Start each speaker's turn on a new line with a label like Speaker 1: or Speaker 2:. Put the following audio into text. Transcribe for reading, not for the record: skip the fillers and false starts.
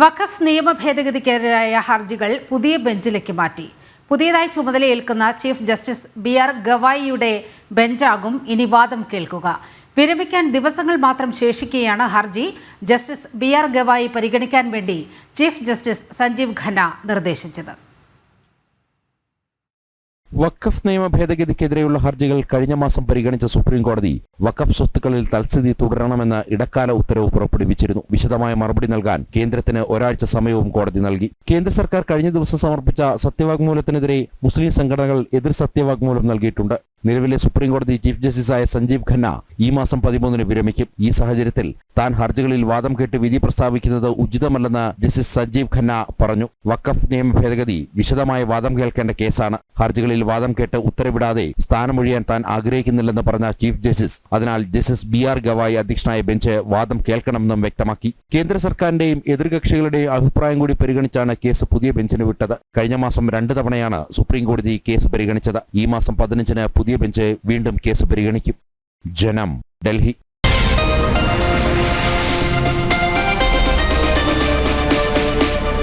Speaker 1: വഖഫ് നിയമ ഭേദഗതിക്കെതിരായ ഹർജികൾ പുതിയ ബെഞ്ചിലേക്ക് മാറ്റി. പുതിയതായി ചുമതലയേൽക്കുന്ന ചീഫ് ജസ്റ്റിസ് ബി.ആർ. ഗവായിയുടെ ബെഞ്ചാകും ഇനി വാദം കേൾക്കുക. വിരമിക്കാൻ ദിവസങ്ങൾ മാത്രം ശേഷിക്കെയാണ് ഹർജി ജസ്റ്റിസ് ബി.ആർ. ഗവായി പരിഗണിക്കാൻ വേണ്ടി ചീഫ് ജസ്റ്റിസ് സഞ്ജീവ് ഖന്ന നിർദ്ദേശിച്ചത്.
Speaker 2: വഖഫ് നിയമ ഭേദഗതിക്കെതിരെയുള്ള ഹർജികൾ കഴിഞ്ഞ മാസം പരിഗണിച്ച സുപ്രീം കോടതി വഖഫ് സ്വത്തുക്കളിൽ തൽസ്ഥിതി തുടരണമെന്ന് ഇടക്കാല ഉത്തരവ് പുറപ്പെടുവിച്ചിരുന്നു. വിശദമായ മറുപടി നൽകാൻ കേന്ദ്രത്തിന് ഒരാഴ്ച സമയവും കോടതി നൽകി. കേന്ദ്ര സർക്കാർ കഴിഞ്ഞ ദിവസം സമർപ്പിച്ച സത്യവാങ്മൂലത്തിനെതിരെ മുസ്ലിം സംഘടനകൾ എതിർ സത്യവാങ്മൂലം നൽകിയിട്ടുണ്ട്. നിലവിലെ സുപ്രീം കോടതി ചീഫ് ജസ്റ്റിസായ സഞ്ജീവ് ഖന്ന ഈ മാസം 13 വിരമിക്കും. ഈ സാഹചര്യത്തിൽ താൻ ഹർജികളിൽ വാദം കേട്ട് വിധി പ്രസ്താവിക്കുന്നത് ഉചിതമല്ലെന്ന് ജസ്റ്റിസ് സഞ്ജീവ് ഖന്ന പറഞ്ഞു. വഖഫ് നിയമ ഭേദഗതി വിശദമായ വാദം കേൾക്കേണ്ട കേസാണ്. ഹർജികളിൽ വാദം കേട്ട് ഉത്തരവിടാതെ സ്ഥാനമൊഴിയാൻ താൻ ആഗ്രഹിക്കുന്നില്ലെന്ന് പറഞ്ഞ ചീഫ് ജസ്റ്റിസ് അതിനാൽ ജസ്റ്റിസ് ബി.ആർ. ഗവായി അധ്യക്ഷനായ ബെഞ്ച് വാദം കേൾക്കണമെന്നും വ്യക്തമാക്കി. കേന്ദ്ര സർക്കാരിന്റെയും എതിർകക്ഷികളുടെയും അഭിപ്രായം കൂടി പരിഗണിച്ചാണ് കേസ് പുതിയ ബെഞ്ചിന് വിട്ടത്. കഴിഞ്ഞ മാസം 2 തവണയാണ് സുപ്രീം കോടതി കേസ് പരിഗണിച്ചത്. ഈ മാസം 15-ന് പുതിയ ബെഞ്ച് വീണ്ടും കേസ് പരിഗണിക്കും. ജനം, ഡൽഹി.